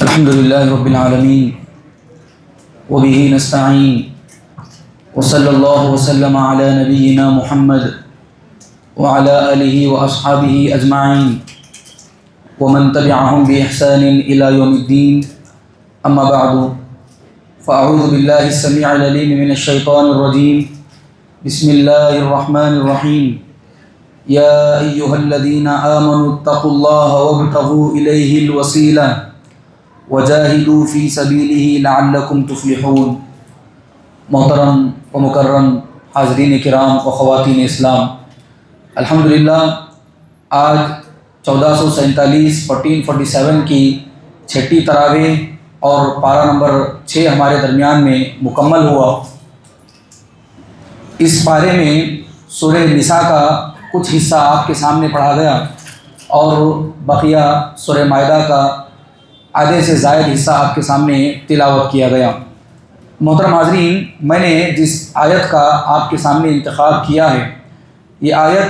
الحمد لله رب العالمين وبه نستعين وصلى الله وسلم على نبينا محمد وعلى آله وأصحابه أجمعين ومن تبعهم بإحسان إلى يوم الدين. أما بعد فأعوذ بالله السميع العليم من الشيطان الرجيم. بسم الله الرحمن الرحيم. يا أيها الذين آمنوا اتقوا الله وابتغوا إليه الوسيلة وجاهدوا في سبيله لعلكم تفلحون. محترم و مکرم حاضرین کرام و خواتین اسلام، الحمدللہ آج 1447 کی چھٹی تراویح اور پارہ نمبر 6 ہمارے درمیان میں مکمل ہوا. اس پارے میں سورہ نساء کا کچھ حصہ آپ کے سامنے پڑھا گیا اور بقیہ سورہ مائدہ کا آدھے سے زائد حصہ آپ کے سامنے تلاوت کیا گیا. محترم حاضرین، میں نے جس آیت کا آپ کے سامنے انتخاب کیا ہے، یہ آیت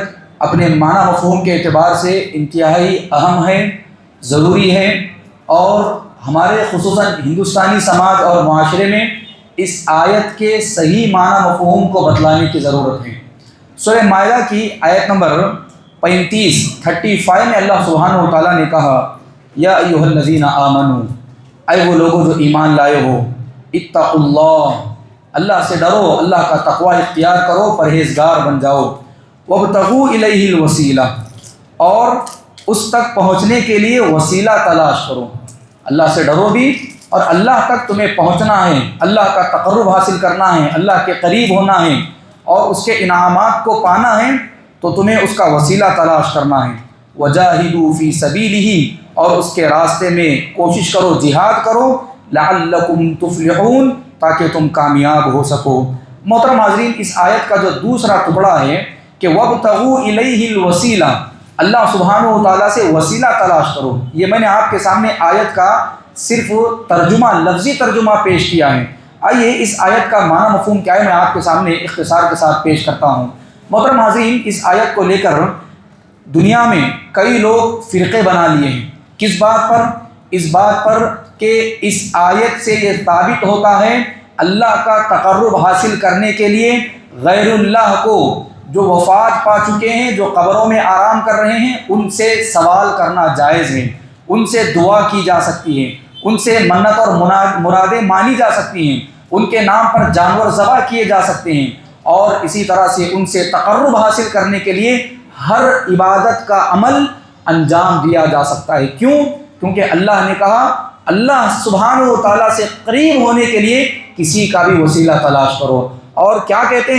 اپنے معنی مفہوم کے اعتبار سے انتہائی اہم ہے، ضروری ہے، اور ہمارے خصوصاً ہندوستانی سماج اور معاشرے میں اس آیت کے صحیح معنی مفہوم کو بتلانے کی ضرورت ہے. سورہ مائدہ کی آیت نمبر 35 میں اللہ سبحانہ و تعالیٰ نے کہا، یا ایھا الذین آمنوا، اے وہ لوگوں جو ایمان لائے ہو، اتقوا اللہ، اللہ سے ڈرو، اللہ کا تقوی اختیار کرو، پرہیزگار بن جاؤ. وابتغوا الیہ الوسیلہ، اور اس تک پہنچنے کے لیے وسیلہ تلاش کرو. اللہ سے ڈرو بھی، اور اللہ تک تمہیں پہنچنا ہے، اللہ کا تقرب حاصل کرنا ہے، اللہ کے قریب ہونا ہے اور اس کے انعامات کو پانا ہے، تو تمہیں اس کا وسیلہ تلاش کرنا ہے. وجاہدوا فی سبیلہ، اور اس کے راستے میں کوشش کرو، جہاد کرو، لعلکم تفلحون، تاکہ تم کامیاب ہو سکو. محترم حاضرین، اس آیت کا جو دوسرا ٹکڑا ہے کہ وابتغوا الیہ الوسیلہ، اللہ سبحانہ و تعالیٰ سے وسیلہ تلاش کرو، یہ میں نے آپ کے سامنے آیت کا صرف ترجمہ، لفظی ترجمہ پیش کیا ہے. آئیے اس آیت کا معنی مفہوم کیا ہے میں آپ کے سامنے اختصار کے ساتھ پیش کرتا ہوں. محترم حاضرین، اس آیت کو لے کر دنیا میں کئی لوگ فرقے بنا لیے ہیں. کس بات پر؟ اس بات پر کہ اس آیت سے یہ ثابت ہوتا ہے اللہ کا تقرب حاصل کرنے کے لیے غیر اللہ کو، جو وفات پا چکے ہیں، جو قبروں میں آرام کر رہے ہیں، ان سے سوال کرنا جائز ہے، ان سے دعا کی جا سکتی ہے، ان سے منت اور مرادیں مانی جا سکتی ہیں، ان کے نام پر جانور ذبح کیے جا سکتے ہیں، اور اسی طرح سے ان سے تقرب حاصل کرنے کے لیے ہر عبادت کا عمل انجام دیا جا سکتا ہے. کیوں؟ کیونکہ اللہ نے کہا اللہ سبحانہ و تعالیٰ سے قریب ہونے کے لیے کسی کا بھی وسیلہ تلاش کرو. اور کیا کہتے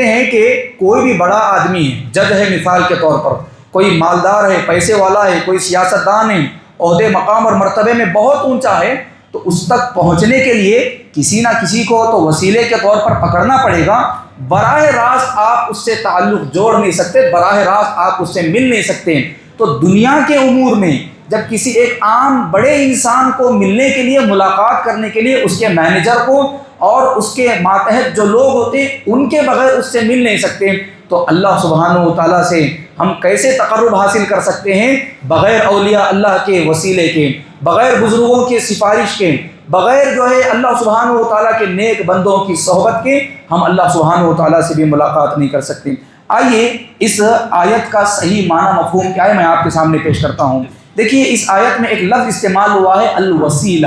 ہیں کہ کوئی بھی بڑا آدمی ہے، جج ہے مثال کے طور پر، کوئی مالدار ہے، پیسے والا ہے، کوئی سیاستدان ہے، عہدے مقام اور مرتبے میں بہت اونچا ہے، تو اس تک پہنچنے کے لیے کسی نہ کسی کو تو وسیلے کے طور پر پکڑنا پڑے گا. براہ راست آپ اس سے تعلق جوڑ نہیں سکتے، براہ راست آپ اس سے مل نہیں سکتے. تو دنیا کے امور میں جب کسی ایک عام بڑے انسان کو ملنے کے لیے، ملاقات کرنے کے لیے، اس کے مینیجر کو اور اس کے ماتحت جو لوگ ہوتے ہیں ان کے بغیر اس سے مل نہیں سکتے. تو اللہ سبحانہ و تعالیٰ سے ہم کیسے تقرب حاصل کر سکتے ہیں؟ بغیر اولیاء اللہ کے وسیلے کے، بغیر بزرگوں کے سفارش کے، بغیر جو ہے اللہ سبحانہ و تعالیٰ کے نیک بندوں کی صحبت کے ہم اللہ سبحانہ و تعالیٰ سے بھی ملاقات نہیں کر سکتے. آئیے اس آیت کا صحیح معنی مفہوم کیا ہے میں آپ کے سامنے پیش کرتا ہوں. دیکھیے، اس آیت میں ایک لفظ استعمال ہوا ہے الوسیلہ.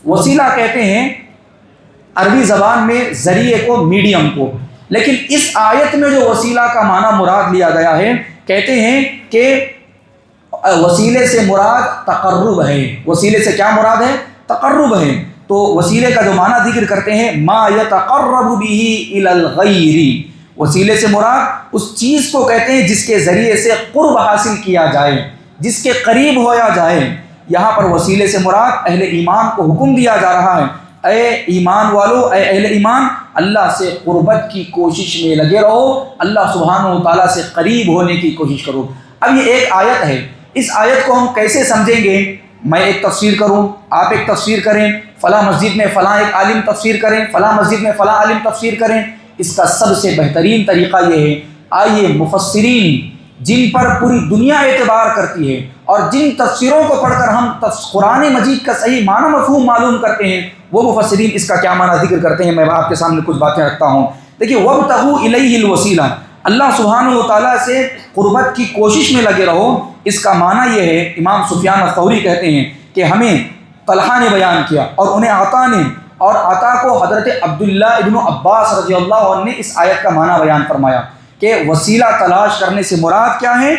وسیلہ کہتے ہیں عربی زبان میں ذریعے کو، میڈیم کو. لیکن اس آیت میں جو وسیلہ کا معنی مراد لیا گیا ہے، کہتے ہیں کہ وسیلے سے مراد تقرب ہے. وسیلے سے کیا مراد ہے؟ تقرب ہے. تو وسیلے کا جو معنی ذکر کرتے ہیں ما یتقرب بہ الی الغیر، وسیلے سے مراد اس چیز کو کہتے ہیں جس کے ذریعے سے قرب حاصل کیا جائے، جس کے قریب ہویا جائے. یہاں پر وسیلے سے مراد اہل ایمان کو حکم دیا جا رہا ہے، اے ایمان والو، اے اہل ایمان، اللہ سے قربت کی کوشش میں لگے رہو، اللہ سبحانہ و تعالیٰ سے قریب ہونے کی کوشش کرو. اب یہ ایک آیت ہے، اس آیت کو ہم کیسے سمجھیں گے؟ میں ایک تفسیر کروں، آپ ایک تفسیر کریں، فلاں مسجد میں فلاں ایک عالم تفسیر کریں، فلاں مسجد میں فلاں عالم تفسیر کریں. اس کا سب سے بہترین طریقہ یہ ہے، آئیے مفسرین جن پر پوری دنیا اعتبار کرتی ہے اور جن تفسیروں کو پڑھ کر ہم قرآن مجید کا صحیح معنی مفہوم معلوم کرتے ہیں، وہ مفسرین اس کا کیا معنی ذکر کرتے ہیں۔ میں آپ کے سامنے کچھ باتیں رکھتا ہوں۔ دیکھیے، وَابْتَغُوا إِلَيْهِ الْوَسِيلَةَ، اللہ سبحانہ و تعالیٰ سے قربت کی کوشش میں لگے رہو۔ اس کا معنی یہ ہے، امام سفیان الثوری کہتے ہیں کہ ہمیں طلحہ نے بیان کیا اور انہیں عطا نے، اور عطا کو حضرت عبداللہ ابن عباس رضی اللہ عنہ نے اس آیت کا معنی بیان فرمایا کہ وسیلہ تلاش کرنے سے مراد کیا ہے؟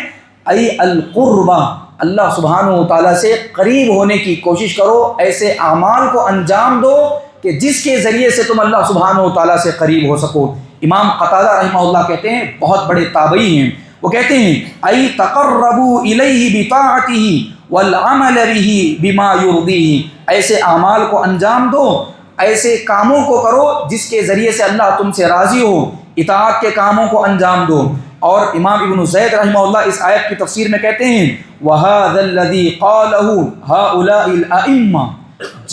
ای القربہ، اللہ سبحانہ و تعالیٰ سے قریب ہونے کی کوشش کرو، ایسے اعمال کو انجام دو کہ جس کے ذریعے سے تم اللہ سبحانہ و تعالیٰ سے قریب ہو سکو۔ امام قتادہ رحمہ اللہ کہتے ہیں، بہت بڑے تابعی ہیں، وہ کہتے ہیں ای تقربوا الیہ بطاعتہ والعمل بہ بما یرضیہ، ایسے اعمال کو انجام دو، ایسے کاموں کو کرو جس کے ذریعے سے اللہ تم سے راضی ہو، اطاعت کے کاموں کو انجام دو۔ اور امام ابن زید رحمہ اللہ اس آیت کی تفسیر میں کہتے ہیں وَهَذَا الَّذِي قَالَهُ هَؤُلَاءِ الْأَئِمَّةِ،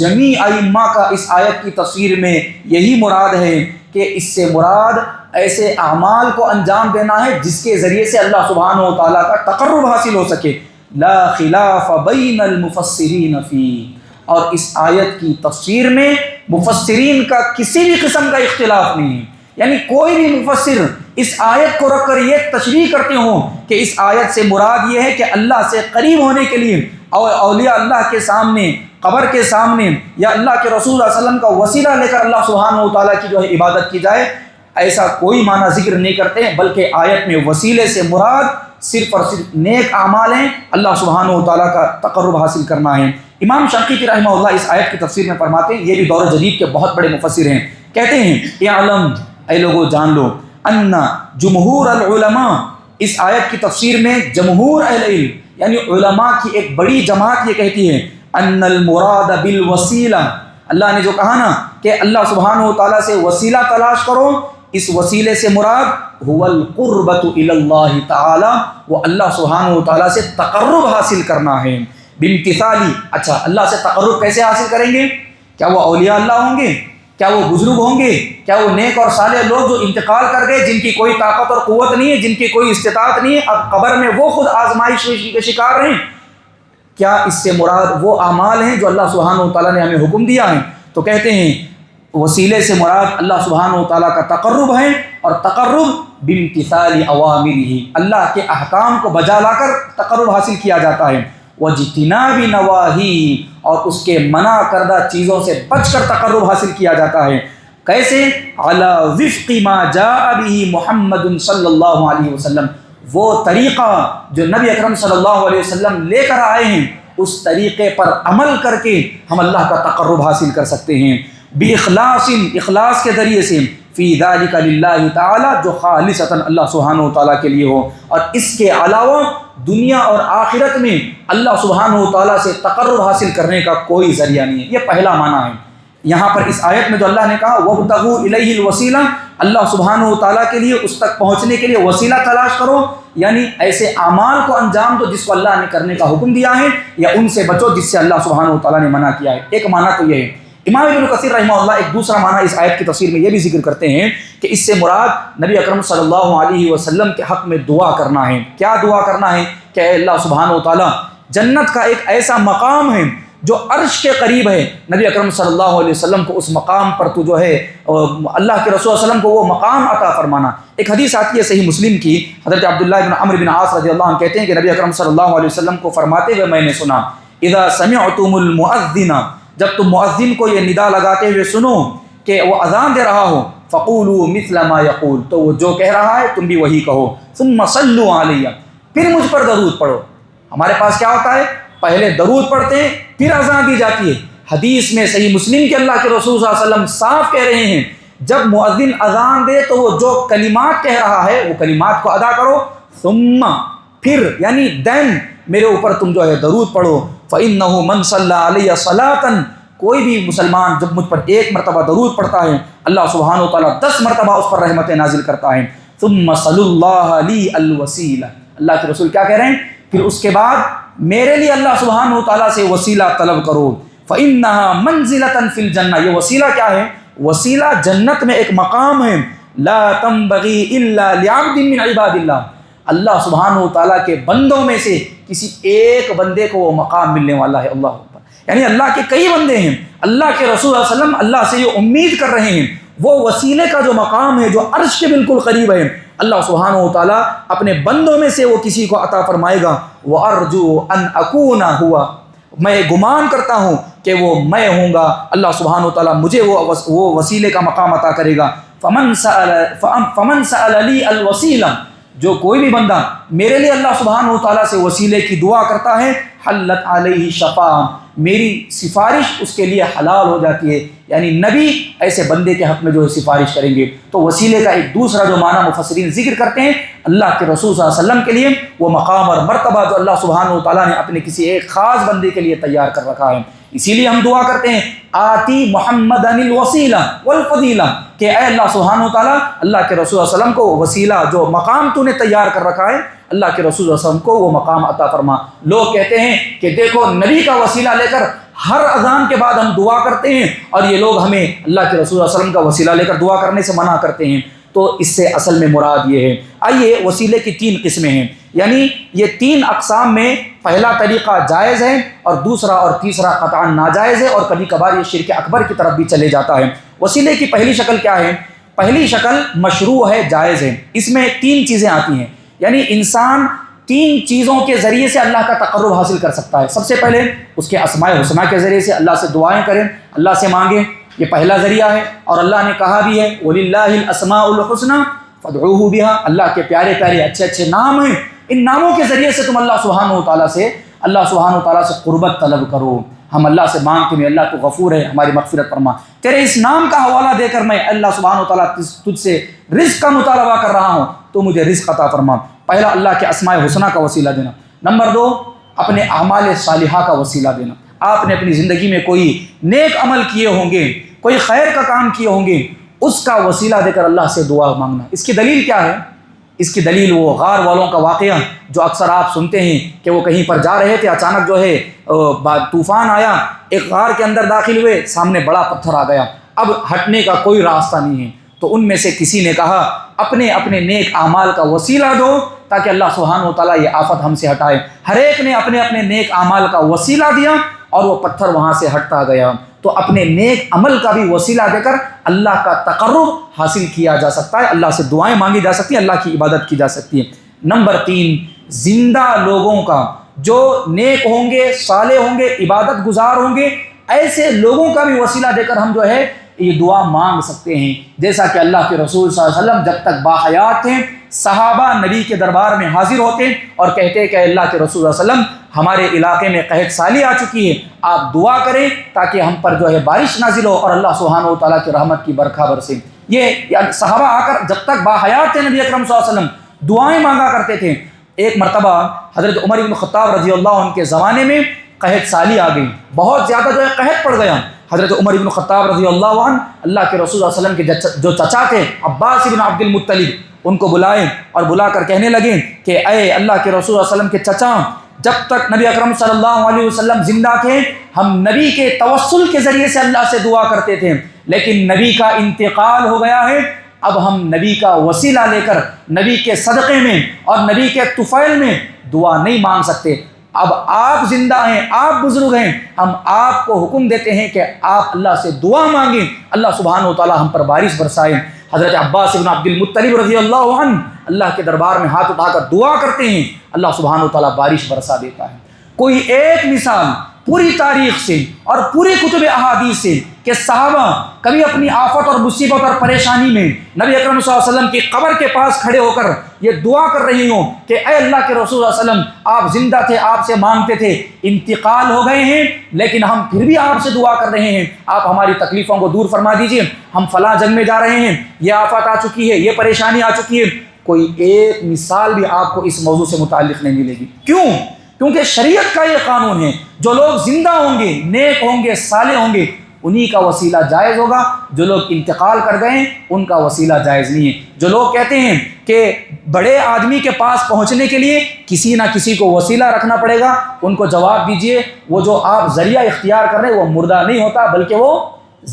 جمیع ائمہ کا اس آیت کی تفسیر میں یہی مراد ہے کہ اس سے مراد ایسے اعمال کو انجام دینا ہے جس کے ذریعے سے اللہ سبحانہ و تعالیٰ کا تقرب حاصل ہو سکے۔ لا خلاف بین المفسرین فی، اور اس آیت کی تفسیر میں مفسرین کا کسی بھی قسم کا اختلاف نہیں ہے، یعنی کوئی بھی مفسر اس آیت کو رکھ کر یہ تشریح کرتے ہوں کہ اس آیت سے مراد یہ ہے کہ اللہ سے قریب ہونے کے لیے اور اولیاء اللہ کے سامنے، قبر کے سامنے، یا اللہ کے رسول صلی اللہ علیہ وسلم کا وسیلہ لے کر اللہ سبحانہ و تعالیٰ کی جو ہے عبادت کی جائے، ایسا کوئی معنی ذکر نہیں کرتے ہیں، بلکہ آیت میں وسیلے سے مراد صرف اور صرف نیک اعمال ہیں، اللہ سبحانہ و تعالیٰ کا تقرب حاصل کرنا ہے۔ امام شنقیطی رحمہ اللہ اس آیت کی تفسیر میں فرماتے ہیں، یہ بھی دور جدید کے بہت بڑے مفسر ہیں، کہتے ہیں اعلم، اے لوگو جان لو، ان جمہور العلماء، اس آیت کی تفسیر میں جمہور اہل علم یعنی علماء کی ایک بڑی جماعت یہ کہتی ہے ان المراد بالوسیلہ، اللہ نے جو کہا نا کہ اللہ سبحانہ و تعالیٰ سے وسیلہ تلاش کرو، اس وسیلے سے مراد هو القربۃ الی اللہ تعالی، وہ اللہ سبحانہ و تعالیٰ سے تقرب حاصل کرنا ہے۔ بامتثالی، اچھا اللہ سے تقرب کیسے حاصل کریں گے؟ کیا وہ اولیاء اللہ ہوں گے؟ کیا وہ بزرگ ہوں گے؟ کیا وہ نیک اور صالح لوگ جو انتقال کر گئے، جن کی کوئی طاقت اور قوت نہیں ہے، جن کی کوئی استطاعت نہیں ہے، اب قبر میں وہ خود آزمائش کے شکار ہیں؟ کیا اس سے مراد وہ اعمال ہیں جو اللہ سبحانہ و تعالیٰ نے ہمیں حکم دیا ہے؟ تو کہتے ہیں وسیلے سے مراد اللہ سبحانہ و تعالیٰ کا تقرب ہے، اور تقرب بامتثال اوامرہ، اللہ کے احکام کو بجا لا کر تقرب حاصل کیا جاتا ہے، واجتناب نواہی، اور اس کے منع کردہ چیزوں سے بچ کر تقرب حاصل کیا جاتا ہے۔ کیسے؟ علی وفق ما جاء بہ محمد صلی اللہ علیہ وسلم، وہ طریقہ جو نبی اکرم صلی اللہ علیہ وسلم لے کر آئے ہیں، اس طریقے پر عمل کر کے ہم اللہ کا تقرب حاصل کر سکتے ہیں۔ باخلاص، اخلاص کے ذریعے سے، فی ذالک للہ تعالی، جو خالصتاً اللہ سبحانہ و تعالیٰ کے لیے ہو، اور اس کے علاوہ دنیا اور آخرت میں اللہ سبحانہ و تعالیٰ سے تقرب حاصل کرنے کا کوئی ذریعہ نہیں ہے۔ یہ پہلا معنی ہے۔ یہاں پر اس آیت میں جو اللہ نے کہا وَابْتَغُوا إِلَيْهِ الْوَسِيلَةَ، اللہ سبحانہ و تعالیٰ کے لیے اس تک پہنچنے کے لیے وسیلہ تلاش کرو، یعنی ایسے اعمال کو انجام دو جس کو اللہ نے کرنے کا حکم دیا ہے، یا ان سے بچو جس سے اللہ سبحانہ و تعالیٰ نے منع کیا ہے۔ ایک معنی تو یہ ہے۔ امام ابن کثیر رحمہ اللہ ایک دوسرا معنی اس آیت کی تفسیر میں یہ بھی ذکر کرتے ہیں کہ اس سے مراد نبی اکرم صلی اللہ علیہ وسلم کے حق میں دعا کرنا ہے۔ کیا دعا کرنا ہے؟ کہ اے اللہ سبحانہ و تعالیٰ، جنت کا ایک ایسا مقام ہے جو عرش کے قریب ہے، نبی اکرم صلی اللہ علیہ وسلم کو اس مقام پر تو جو ہے اللہ کے رسول صلی اللہ علیہ وسلم کو وہ مقام عطا فرمانا۔ ایک حدیث آتی ہے صحیح مسلم کی، حضرت عبداللہ بن عمرو بن عاص رضی اللہ عنہ کہتے ہیں کہ نبی اکرم صلی اللہ علیہ وسلم کو فرماتے ہوئے میں نے سنا، اذا سمعتم المؤذن، جب تم مؤذن کو یہ ندا لگاتے ہوئے سنو کہ وہ اذان دے رہا ہو، فقولوا مثل ما یقول، تو وہ جو کہہ رہا ہے تم بھی وہی کہو، ثم صلوا علیہ، پھر مجھ پر درود پڑھو۔ ہمارے پاس کیا ہوتا ہے؟ پہلے درود پڑھتے ہیں پھر اذان دی جاتی ہے۔ حدیث میں صحیح مسلم کے اللہ کے رسول صلی اللہ علیہ وسلم صاف کہہ رہے ہیں، جب مؤذن اذان دے تو وہ جو کلمات کہہ رہا ہے وہ کلمات کو ادا کرو، ثم، پھر یعنی دین میرے اوپر تم جو ہے درود پڑھو، فإنہ من صلی علیہ صلاۃ، کوئی بھی مسلمان جب مجھ پر ایک مرتبہ درود پڑھتا ہے اللہ سبحانہ و تعالیٰ 10 مرتبہ اس پر رحمتیں نازل کرتا ہے۔ ثم صلی اللہ لی الوسیلہ، اللہ کے رسول کیا کہہ رہے ہیں؟ پھر اس کے بعد میرے لیے اللہ سبحانہ و تعالیٰ سے وسیلہ طلب کرو، فإنہا منزلۃ فی الجنہ، یہ وسیلہ کیا ہے؟ وسیلہ جنت میں ایک مقام ہے، لا تنبغی الا لعبد من عباد اللہ، اللہ سبحانہ و تعالیٰ کے بندوں میں سے کسی ایک بندے کو وہ مقام ملنے والا ہے۔ اللہ اکبر، یعنی اللہ کے کئی بندے ہیں، اللہ کے رسول صلی اللہ علیہ وسلم اللہ سے یہ امید کر رہے ہیں، وہ وسیلے کا جو مقام ہے جو عرش کے بالکل قریب ہے، اللہ سبحانہ و تعالیٰ اپنے بندوں میں سے وہ کسی کو عطا فرمائے گا۔ وَأَرْجُو أَنْ أَكُونَ هُوَ، میں گمان کرتا ہوں کہ وہ میں ہوں گا، اللہ سبحانہ و تعالیٰ مجھے وہ وسیلے کا مقام عطا کرے گا۔ فَمَنْ سَأَلَ لِي الْوَسِيلَةَ، جو کوئی بھی بندہ میرے لیے اللہ سبحانہ و تعالیٰ سے وسیلے کی دعا کرتا ہے، حلت علیہ شفاعہ، میری سفارش اس کے لیے حلال ہو جاتی ہے، یعنی نبی ایسے بندے کے حق میں جو ہے سفارش کریں گے۔ تو وسیلے کا ایک دوسرا جو معنی مفسرین ذکر کرتے ہیں، اللہ کے رسول صلی اللہ علیہ وسلم کے لیے وہ مقام اور مرتبہ جو اللہ سبحانہ و تعالیٰ نے اپنے کسی ایک خاص بندے کے لیے تیار کر رکھا ہے۔ اسی لیے ہم دعا کرتے ہیں آتی محمد الوسیلہ والفضیلہ، کہ اے اللہ سبحانہ و تعالیٰ اللہ کے رسول صلی اللہ علیہ وسلم کو وسیلہ جو مقام تو نے تیار کر رکھا ہے، اللہ کے رسول صلی اللہ علیہ وسلم کو وہ مقام عطا فرما۔ لوگ کہتے ہیں کہ دیکھو نبی کا وسیلہ لے کر ہر اذان کے بعد ہم دعا کرتے ہیں، اور یہ لوگ ہمیں اللہ کے رسول صلی اللہ علیہ وسلم کا وسیلہ لے کر دعا کرنے سے منع کرتے ہیں۔ تو اس سے اصل میں مراد یہ ہے، آئیے وسیلے کی 3 قسمیں ہیں، یعنی یہ 3 اقسام میں پہلا طریقہ جائز ہے اور دوسرا اور تیسرا قطعاً ناجائز ہے، اور کبھی کبھار یہ شرک اکبر کی طرف بھی چلے جاتا ہے۔ وسیلے کی پہلی شکل کیا ہے؟ پہلی شکل مشروع ہے، جائز ہے۔ اس میں 3 چیزیں آتی ہیں، یعنی انسان 3 چیزوں کے ذریعے سے اللہ کا تقرب حاصل کر سکتا ہے۔ سب سے پہلے اس کے اسماء الحسنی کے ذریعے سے اللہ سے دعائیں کریں، اللہ سے مانگیں، یہ پہلا ذریعہ ہے، اور اللہ نے کہا بھی ہے وَلِلَّهِ الْأَسْمَاءُ الْحُسْنَى فَادْعُوهُ بِهَا، اللہ کے پیارے پیارے اچھے اچھے نام ہیں، ان ناموں کے ذریعے سے تم اللہ سبحانہ و تعالیٰ سے قربت طلب کرو۔ ہم اللہ سے مانگتے ہیں اللہ تو غفور ہے، ہماری مغفرت فرما، تیرے اس نام کا حوالہ دے کر میں اللہ سبحانہ و تعالیٰ تجھ سے رزق کا مطالبہ کر رہا ہوں، تو مجھے رزق عطا فرما۔ پہلا اللہ کے اسماء حسنہ کا وسیلہ دینا۔ نمبر 2 اپنے اعمال صالحہ کا وسیلہ دینا۔ آپ نے اپنی زندگی میں کوئی نیک عمل کیے ہوں گے، کوئی خیر کا کام کیے ہوں گے، اس کا وسیلہ دے کر اللہ سے دعا مانگنا۔ اس کی دلیل کیا ہے؟ اس کی دلیل وہ غار والوں کا واقعہ جو اکثر آپ سنتے ہیں کہ وہ کہیں پر جا رہے تھے، اچانک جو ہے طوفان آیا، ایک غار کے اندر داخل ہوئے، سامنے بڑا پتھر آ گیا، اب ہٹنے کا کوئی راستہ نہیں ہے۔ تو ان میں سے کسی نے کہا اپنے اپنے نیک اعمال کا وسیلہ دو تاکہ اللہ سبحانہ و تعالیٰ یہ آفت ہم سے ہٹائے۔ ہر ایک نے اپنے اپنے نیک اعمال کا وسیلہ دیا اور وہ پتھر وہاں سے ہٹتا گیا۔ تو اپنے نیک عمل کا بھی وسیلہ دے کر اللہ کا تقرب حاصل کیا جا سکتا ہے، اللہ سے دعائیں مانگی جا سکتی ہیں، اللہ کی عبادت کی جا سکتی ہے۔ نمبر 3 زندہ لوگوں کا، جو نیک ہوں گے، صالح ہوں گے، عبادت گزار ہوں گے، ایسے لوگوں کا بھی وسیلہ دے کر ہم جو ہے یہ دعا مانگ سکتے ہیں۔ جیسا کہ اللہ کے رسول صلی اللہ علیہ وسلم جب تک باحیات تھے، صحابہ نبی کے دربار میں حاضر ہوتے اور کہتے کہ اللہ کے رسول صلی اللہ علیہ وسلم ہمارے علاقے میں قحط سالی آ چکی ہے، آپ دعا کریں تاکہ ہم پر جو ہے بارش نازل ہو اور اللہ سبحانہ و تعالیٰ کی رحمت کی برکھا برسے۔ یہ صحابہ آ کر جب تک باحیات تھے نبی اکرم صلی اللہ علیہ وسلم دعائیں مانگا کرتے تھے۔ ایک مرتبہ حضرت عمر بن خطاب رضی اللہ عنہ کے زمانے میں قحط سالی آ گئی، بہت زیادہ جو ہے قحط پڑ گیا۔ حضرت عمر بن خطاب رضی اللہ عنہ اللہ کے رسول صلی اللہ علیہ وسلم کے جو چچا تھے عباس بن عبد المطلب، ان کو بلائے اور بلا کر کہنے لگے کہ اے اللہ کے رسول صلی اللہ علیہ وسلم کے چچا، جب تک نبی اکرم صلی اللہ علیہ وسلم زندہ تھے ہم نبی کے توسل کے ذریعے سے اللہ سے دعا کرتے تھے، لیکن نبی کا انتقال ہو گیا ہے، اب ہم نبی کا وسیلہ لے کر نبی کے صدقے میں اور نبی کے طفیل میں دعا نہیں مانگ سکتے۔ اب آپ زندہ ہیں، آپ بزرگ ہیں، ہم آپ کو حکم دیتے ہیں کہ آپ اللہ سے دعا مانگیں، اللہ سبحانہ و تعالیٰ ہم پر بارش برسائے۔ حضرت عباس بن عبد المطلب رضی اللہ عنہ اللہ کے دربار میں ہاتھ اٹھا کر دعا کرتے ہیں، اللہ سبحانہ و تعالیٰ بارش برسا دیتا ہے۔ کوئی ایک مثال پوری تاریخ سے اور پوری کتب احادیث سے کہ صحابہ کبھی اپنی آفت اور مصیبت اور پریشانی میں نبی اکرم صلی اللہ علیہ وسلم کی قبر کے پاس کھڑے ہو کر یہ دعا کر رہی ہوں کہ اے اللہ کے رسول صلی اللہ علیہ وسلم، آپ زندہ تھے، آپ سے مانگتے تھے، انتقال ہو گئے ہیں لیکن ہم پھر بھی آپ سے دعا کر رہے ہیں، آپ ہماری تکلیفوں کو دور فرما دیجئے، ہم فلاں جنگ میں جا رہے ہیں، یہ آفت آ چکی ہے، یہ پریشانی آ چکی ہے۔ کوئی ایک مثال بھی آپ کو اس موضوع سے متعلق نہیں ملے گی۔ کیوں؟ کیونکہ شریعت کا یہ قانون ہے، جو لوگ زندہ ہوں گے، نیک ہوں گے، صالح ہوں گے، انہی کا وسیلہ جائز ہوگا، جو لوگ انتقال کر گئے ہیں ان کا وسیلہ جائز نہیں ہے۔ جو لوگ کہتے ہیں کہ بڑے آدمی کے پاس پہنچنے کے لیے کسی نہ کسی کو وسیلہ رکھنا پڑے گا، ان کو جواب دیجئے وہ جو آپ ذریعہ اختیار کر رہے ہیں وہ مردہ نہیں ہوتا بلکہ وہ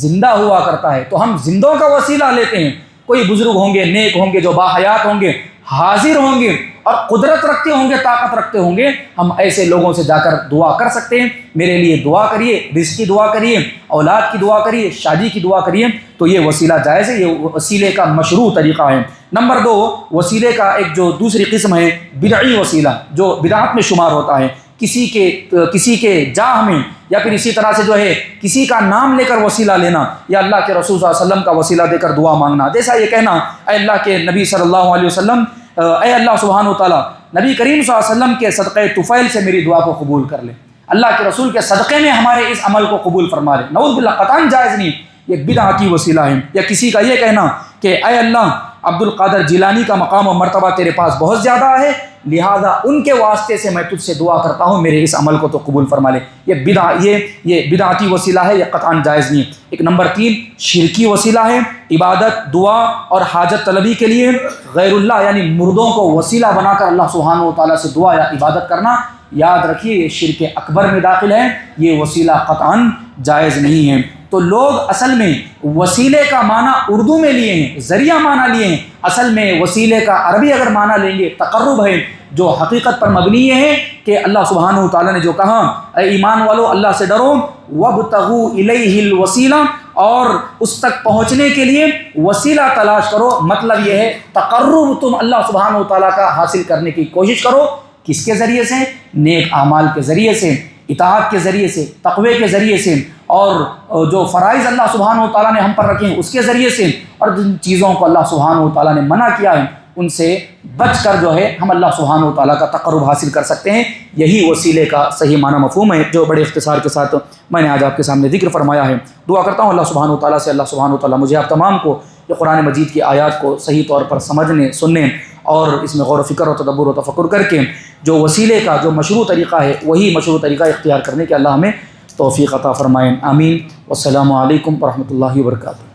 زندہ ہوا کرتا ہے۔ تو ہم زندوں کا وسیلہ لیتے ہیں، کوئی بزرگ ہوں گے، نیک ہوں گے، جو باحیات ہوں گے، حاضر ہوں گے اور قدرت رکھتے ہوں گے، طاقت رکھتے ہوں گے، ہم ایسے لوگوں سے جا کر دعا کر سکتے ہیں، میرے لیے دعا کریے، رزق کی دعا کریے، اولاد کی دعا کریے، شادی کی دعا کریے، تو یہ وسیلہ جائز ہے، یہ وسیلے کا مشروع طریقہ ہے۔ نمبر 2، وسیلے کا ایک جو دوسری قسم ہے بدعی وسیلہ، جو بدعت میں شمار ہوتا ہے، کسی کے جاہ میں یا پھر اسی طرح سے جو ہے کسی کا نام لے کر وسیلہ لینا، یا اللہ کے رسول صلی اللہ علیہ وسلم کا وسیلہ دے کر دعا مانگنا، جیسا یہ کہنا اے اللہ کے نبی صلی اللہ علیہ وسلم، اے اللہ سبحانہ وتعالیٰ نبی کریم صلی اللہ علیہ وسلم کے صدقہ طفیل سے میری دعا کو قبول کر لے، اللہ کے رسول کے صدقے میں ہمارے اس عمل کو قبول فرما لے، نعوذ باللہ، قطعاً جائز نہیں، یہ بدعتی وسیلہ ہے۔ یا کسی کا یہ کہنا کہ اے اللہ عبد القادر جیلانی کا مقام و مرتبہ تیرے پاس بہت زیادہ ہے، لہذا ان کے واسطے سے میں تجھ سے دعا کرتا ہوں میرے اس عمل کو تو قبول فرما لے، یہ بدعتی وسیلہ ہے، یہ قطعاً جائز نہیں۔ ایک نمبر 3 شرکی وسیلہ ہے، عبادت، دعا اور حاجت طلبی کے لیے غیر اللہ یعنی مردوں کو وسیلہ بنا کر اللہ سبحانہ و تعالیٰ سے دعا یا عبادت کرنا، یاد رکھیے یہ شرک اکبر میں داخل ہے، یہ وسیلہ قطعاً جائز نہیں ہے۔ تو لوگ اصل میں وسیلے کا معنی اردو میں لیے ہیں، ذریعہ معنی لیے ہیں، اصل میں وسیلے کا عربی اگر معنی لیں گے تقرب ہے، جو حقیقت پر مبنی یہ ہے کہ اللہ سبحانہ و تعالیٰ نے جو کہا اے ایمان والو اللہ سے ڈرو، وابتغوا الیہ الوسیلہ، اور اس تک پہنچنے کے لیے وسیلہ تلاش کرو، مطلب یہ ہے تقرب تم اللہ سبحانہ و تعالیٰ کا حاصل کرنے کی کوشش کرو، کس کے ذریعے سے؟ نیک اعمال کے ذریعے سے، اطاعت کے ذریعے سے، تقوی کے ذریعے سے، اور جو فرائض اللہ سبحانہ و تعالیٰ نے ہم پر رکھے ہیں اس کے ذریعے سے، اور جن چیزوں کو اللہ سبحانہ و تعالیٰ نے منع کیا ہے ان سے بچ کر جو ہے ہم اللہ سبحانہ و تعالیٰ کا تقرب حاصل کر سکتے ہیں۔ یہی وسیلے کا صحیح معنی مفہوم ہے جو بڑے اختصار کے ساتھ میں نے آج آپ کے سامنے ذکر فرمایا ہے۔ دعا کرتا ہوں اللہ سبحانہ و تعالیٰ سے، اللہ سبحانہ و تعالیٰ مجھے آپ تمام کو یہ قرآن مجید کی آیات کو صحیح طور پر سمجھنے، سننے اور اس میں غور و فکر و تدبر و تفکر کر کے جو وسیلے کا جو مشروع طریقہ ہے وہی مشروع طریقہ اختیار کرنے کے اللہ ہمیں توفیق عطا فرمائیں، آمین۔ والسلام علیکم ورحمۃ اللہ وبرکاتہ۔